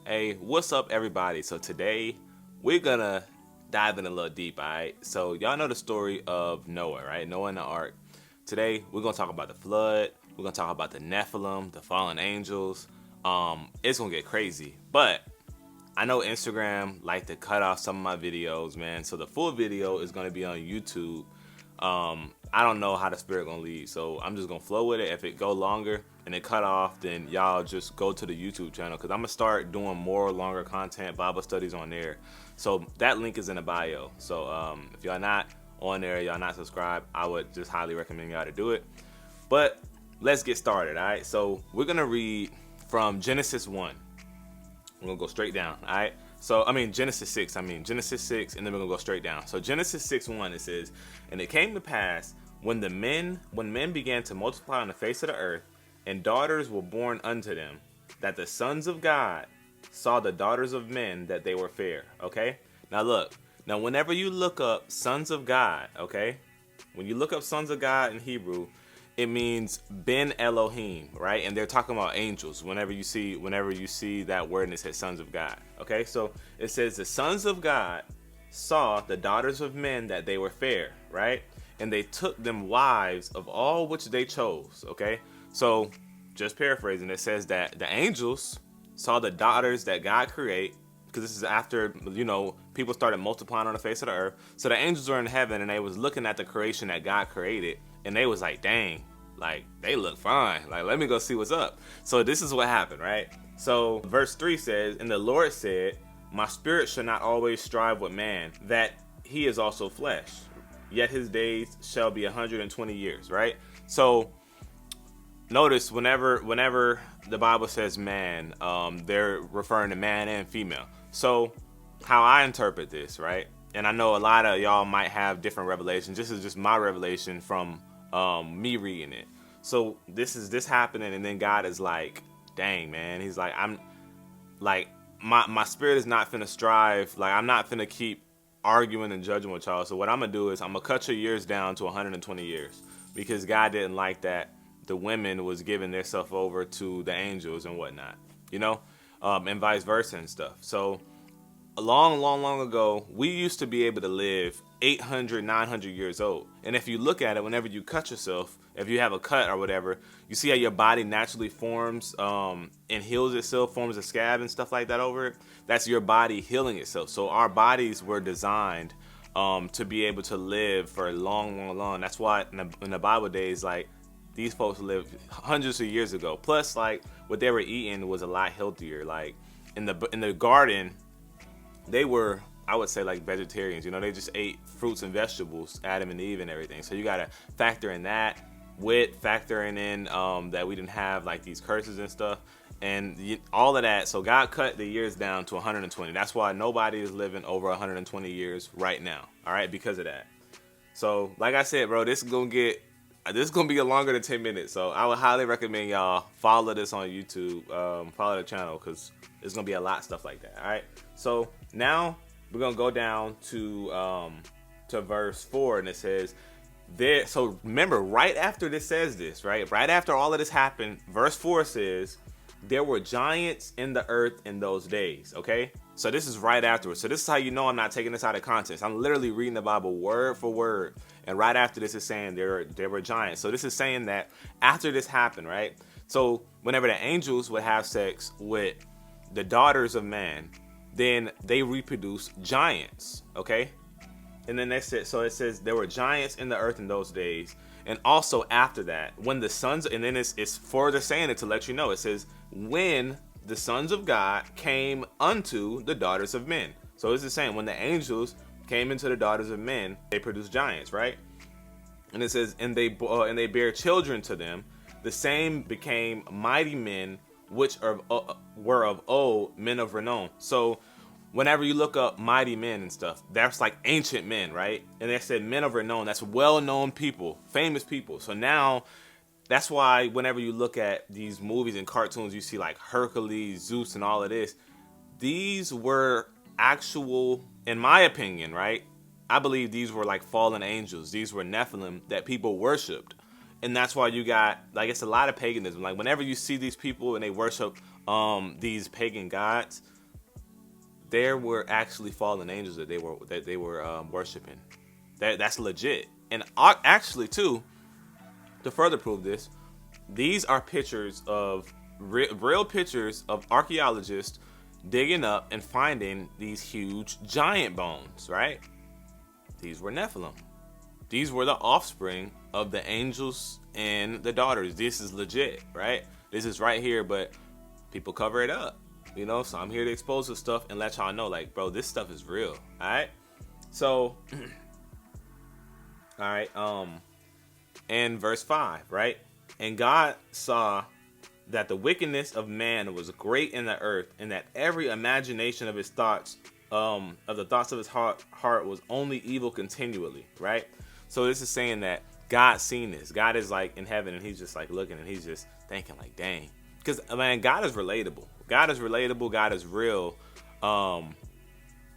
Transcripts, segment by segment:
Hey, what's up, everybody? So today we're gonna dive in a little deep, alright? So y'all know the story of Noah, right? Noah and the ark. Today we're gonna talk about the flood. We're gonna talk about the Nephilim, the fallen angels. It's gonna get crazy, but I know Instagram like to cut off some of my videos, man. So the full video is gonna be on YouTube. I don't know how the spirit gonna lead, so I'm just gonna flow with it. If it go longer and it cut off, then y'all just go to the YouTube channel, because I'm gonna start doing more longer content, Bible studies on there. So that link is in the bio. So if y'all not on there, y'all not subscribed, I would just highly recommend y'all to do it. But let's get started. All right, so we're gonna read from Genesis 1. We're gonna go straight down. All right, so Genesis 6, and then we're gonna go straight down. So Genesis 6:1, it says, and it came to pass when men began to multiply on the face of the earth, and daughters were born unto them, that the sons of God saw the daughters of men, that they were fair. Okay, now look, whenever you look up sons of God, okay, when you look up sons of God in Hebrew, it means Ben Elohim, right? And they're talking about angels. Whenever you see that word and it says sons of God, okay? So it says the sons of God saw the daughters of men, that they were fair, right? And they took them wives of all which they chose, okay? So just paraphrasing, it says that the angels saw the daughters that God created, because this is after, people started multiplying on the face of the earth. So the angels were in heaven and they was looking at the creation that God created, and they was like, dang, like they look fine. Like, let me go see what's up. So this is what happened, right? So verse 3 says, and the Lord said, my spirit shall not always strive with man, that he is also flesh. Yet his days shall be 120 years, right? So notice whenever the Bible says man, they're referring to man and female. So how I interpret this, right? And I know a lot of y'all might have different revelations. This is just my revelation from me reading it. So this happening, and then God is like, dang, man. He's like, I'm like, my spirit is not finna strive. Like, I'm not finna keep arguing and judging with y'all. So what I'm gonna do is I'm gonna cut your years down to 120 years, because God didn't like that the women was giving themselves over to the angels and whatnot, and vice versa and stuff. So a long ago, we used to be able to live 800, 900 years old. And if you look at it, whenever you cut yourself, if you have a cut or whatever, you see how your body naturally forms and heals itself, forms a scab and stuff like that over it. That's your body healing itself. So our bodies were designed to be able to live for a long. That's why in the Bible days, like, these folks lived hundreds of years ago. Plus, like, what they were eating was a lot healthier. Like, in the garden, they were, I would say, like vegetarians. They just ate fruits and vegetables, Adam and Eve and everything. So you got to factor in that, with factoring in that we didn't have like these curses and stuff, and all of that. So God cut the years down to 120. That's why nobody is living over 120 years right now. All right, because of that. So like I said, bro, this is gonna be a longer than 10 minutes. So I would highly recommend y'all follow this on YouTube, follow the channel, because there's gonna be a lot of stuff like that. All right. So now we're gonna go down to verse 4, and it says there. So remember, right after this says this, right after all of this happened, verse 4 says there were giants in the earth in those days. Okay, so this is right afterwards. So this is how you know I'm not taking this out of context. I'm literally reading the Bible word for word, and right after this is saying there were giants. So this is saying that after this happened, right? So whenever the angels would have sex with the daughters of man, then they reproduce giants, okay? And then it says there were giants in the earth in those days. And also after that, when the sons, and then it's further saying it to let you know, it says, when the sons of God came unto the daughters of men. So this is saying when the angels came into the daughters of men, they produced giants, right? And it says, and they bear children to them. The same became mighty men, which were of old, men of renown. So whenever you look up mighty men and stuff, that's like ancient men, right? And they said men of renown. That's well-known people, famous people. So now that's why whenever you look at these movies and cartoons, you see like Hercules, Zeus, and all of this. These were actual, in my opinion, right? I believe these were like fallen angels. These were Nephilim that people worshipped. And that's why you got, it's a lot of paganism. Like, whenever you see these people and they worship these pagan gods, there were actually fallen angels that they were worshiping. That's legit. And actually, too, to further prove this, these are pictures of real pictures of archaeologists digging up and finding these huge giant bones, right? These were Nephilim. These were the offspring of the angels and the daughters. This is legit, right? This is right here, but people cover it up, you know? So I'm here to expose this stuff and let y'all know, like, bro, this stuff is real, all right? So, all right, and verse 5, right? And God saw that the wickedness of man was great in the earth, and that every imagination of his thoughts, of the thoughts of his heart was only evil continually, right? So this is saying that God's seen this. God is like in heaven, and he's just like looking, and he's just thinking like, dang. Because, man, God is relatable. God is relatable. God is real.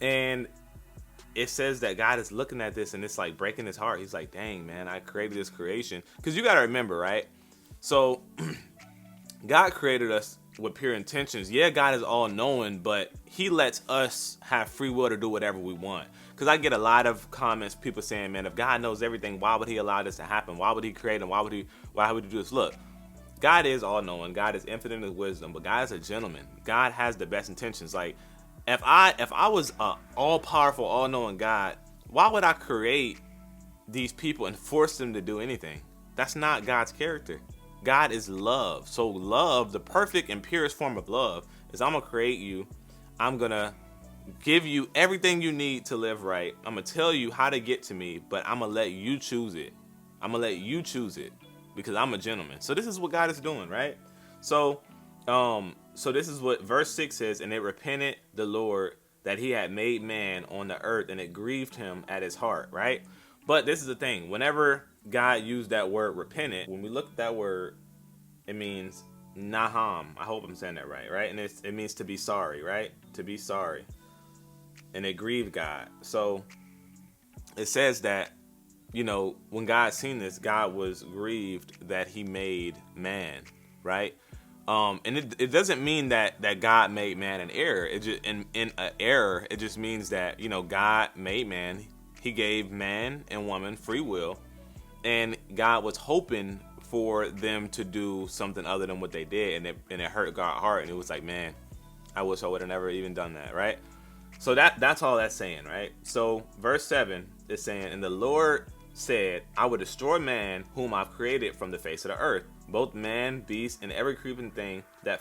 And it says that God is looking at this, and it's like breaking his heart. He's like, dang, man, I created this creation. Because you got to remember, right? So God created us with pure intentions. Yeah, God is all knowing, but he lets us have free will to do whatever we want. Because I get a lot of comments, people saying, man, if God knows everything, why would he allow this to happen? Why would he create and why would he do this? Look, God is all knowing. God is infinite in wisdom, but God is a gentleman. God has the best intentions. Like, if I was a all powerful, all knowing God, why would I create these people and force them to do anything? That's not God's character. God is love. So love, the perfect and purest form of love, is I'm going to create you. I'm going to give you everything you need to live right. I'm going to tell you how to get to me, but I'm going to let you choose it. I'm going to let you choose it because I'm a gentleman. So this is what God is doing, right? So this is what verse 6 says, and it repented the Lord that he had made man on the earth, and it grieved him at his heart, right? But this is the thing. Whenever God used that word repentant, when we look at that word, it means naham. I hope I'm saying that right? And it means to be sorry, right? To be sorry. And it grieved God. So it says that, you know, when God seen this, God was grieved that he made man, right? And it doesn't mean that God made man in error. It just in an error, it just means that, you know, God made man. He gave man and woman free will, and God was hoping for them to do something other than what they did, and it hurt God's heart, and it was like, man, I wish I would have never even done that, right? So that's all that's saying, right? So verse 7 is saying, and the Lord said, I will destroy man whom I've created from the face of the earth, both man, beast, and every creeping thing that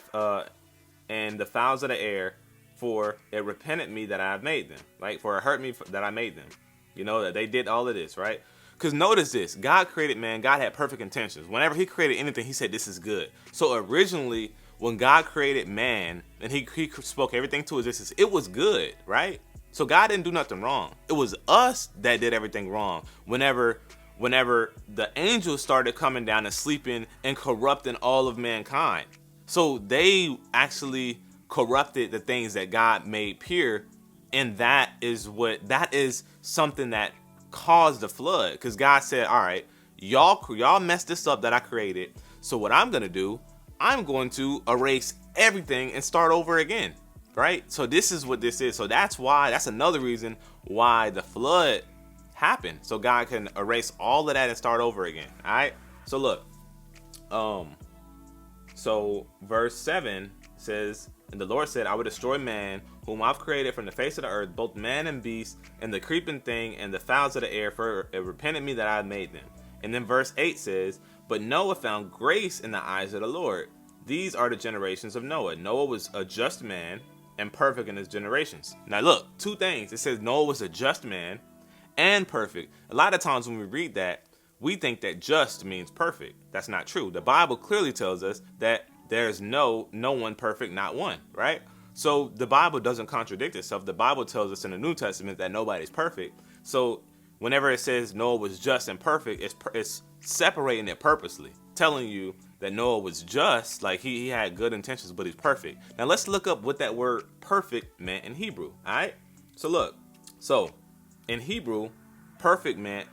and the fowls of the air, for it repented me that I have made them. Like, for it hurt me that I made them. You know, that they did all of this, right? Because notice this, God created man, God had perfect intentions. Whenever he created anything, he said, this is good. So originally, when God created man, and he spoke everything to existence, it was good, right? So God didn't do nothing wrong. It was us that did everything wrong. Whenever the angels started coming down and sleeping and corrupting all of mankind. So they actually corrupted the things that God made pure. And that is something that caused the flood. Because God said, all right, y'all messed this up that I created. So what I'm going to do, I'm going to erase everything and start over again. Right? So this is what this is. So that's another reason why the flood happened. So God can erase all of that and start over again. All right? So look. So verse 7 says, and the Lord said, I will destroy man whom I've created from the face of the earth, both man and beast, and the creeping thing, and the fowls of the air, for it repented me that I had made them. And then verse 8 says, but Noah found grace in the eyes of the Lord. These are the generations of Noah. Noah was a just man and perfect in his generations. Now look, two things. It says Noah was a just man and perfect. A lot of times when we read that, we think that just means perfect. That's not true. The Bible clearly tells us that there's no one perfect, not one, right? So the Bible doesn't contradict itself. The Bible tells us in the New Testament that nobody's perfect. So whenever it says Noah was just and perfect, it's separating it purposely, telling you that Noah was just, like he had good intentions, but he's perfect. Now let's look up what that word perfect meant in Hebrew, all right? So look, so in Hebrew, perfect meant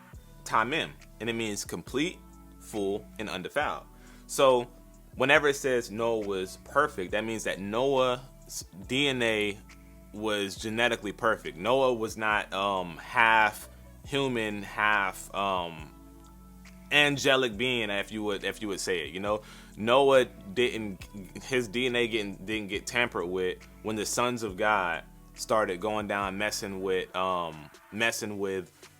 tamim, and it means complete, full, and undefiled. So whenever it says Noah was perfect, that means that Noah's DNA was genetically perfect. Noah was not half human, half angelic being, if you would say it. You know, Noah his DNA didn't get tampered with when the sons of God started going down messing with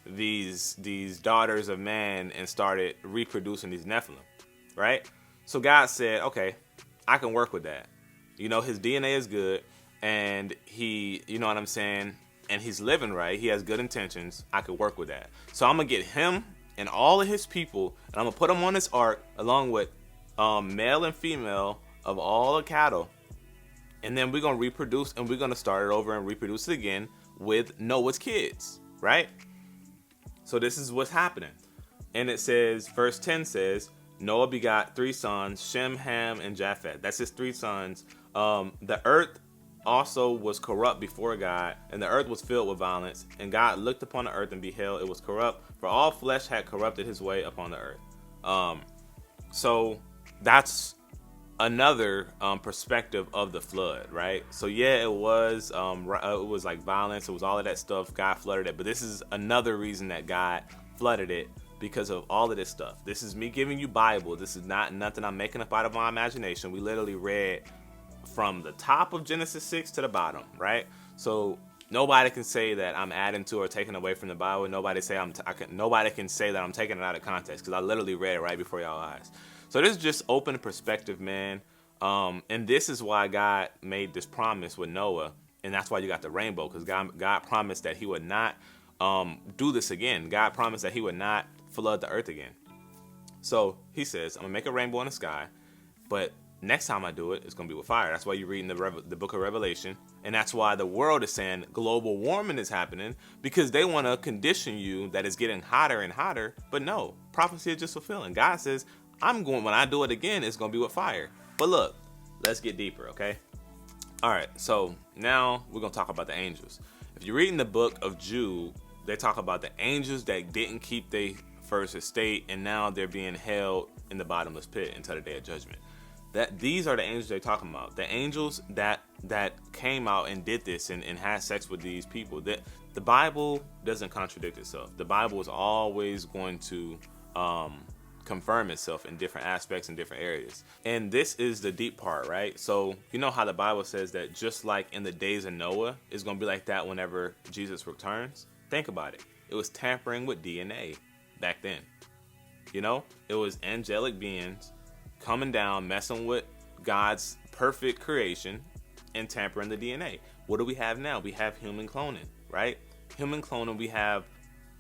these daughters of man and started reproducing these Nephilim, right? So God said, okay, I can work with that. You know, his DNA is good, and he, you know what I'm saying, and he's living right. He has good intentions. I could work with that. So I'm gonna get him and all of his people, and I'm gonna put them on this ark along with male and female of all the cattle, and then we're gonna reproduce, and we're gonna start it over and reproduce it again with Noah's kids, right? So this is what's happening. And it says, verse 10 says, Noah begot 3 sons, Shem, Ham, and Japheth. That's his 3 sons. The earth also was corrupt before God, and the earth was filled with violence. And God looked upon the earth and beheld it was corrupt, for all flesh had corrupted his way upon the earth. So that's another perspective of the flood, right? So yeah, it was like violence, it was all of that stuff. God flooded it, but this is another reason that God flooded it, because of all of this stuff. This is me giving you Bible. This is not nothing I'm making up out of my imagination. We literally read from the top of Genesis 6 to the bottom, right? So nobody can say that I'm adding to or taking away from the Bible. Nobody can say that I'm taking it out of context, because I literally read it right before y'all eyes. So this is just open perspective, man. And this is why God made this promise with Noah, and that's why you got the rainbow, because God promised that he would not do this again. God promised that he would not flood the earth again. So he says, I'm gonna make a rainbow in the sky, but next time I do it, it's gonna be with fire. That's why you're reading the book of Revelation, and that's why the world is saying global warming is happening, because they want to condition you that it's getting hotter and hotter. But no, prophecy is just fulfilling. God says, when I do it again, it's gonna be with fire. But look, let's get deeper, okay? All right, so now we're gonna talk about the angels. If you're reading the book of Jude, they talk about the angels that didn't keep their first estate, and now they're being held in the bottomless pit until the day of judgment. These are the angels they're talking about. The angels that came out and did this and had sex with these people. The Bible doesn't contradict itself. The Bible is always going to confirm itself in different aspects in different areas. And this is the deep part, right? So you know how the Bible says that just like in the days of Noah, it's going to be like that whenever Jesus returns? Think about it. It was tampering with DNA back then. You know, it was angelic beings coming down, messing with God's perfect creation and tampering the DNA. What do we have now? We have human cloning, right? Human cloning. We have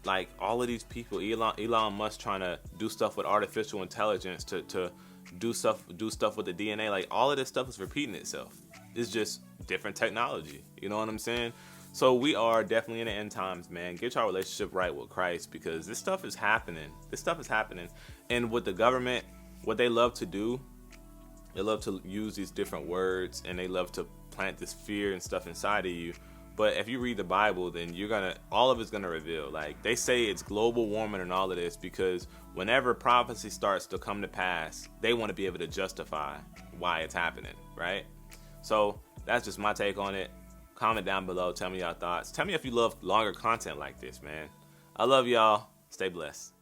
like all of these people, Elon Musk trying to do stuff with artificial intelligence to do stuff with the DNA. Like all of this stuff is repeating itself. It's just different technology. You know what I'm saying? So we are definitely in the end times, man. Get your relationship right with Christ, because this stuff is happening. And with the government, what they love to do, they love to use these different words, and they love to plant this fear and stuff inside of you. But if you read the Bible, then all of it's gonna reveal. Like they say it's global warming and all of this, because whenever prophecy starts to come to pass, they want to be able to justify why it's happening, right? So that's just my take on it. Comment down below. Tell me your thoughts. Tell me if you love longer content like this, man. I love y'all. Stay blessed.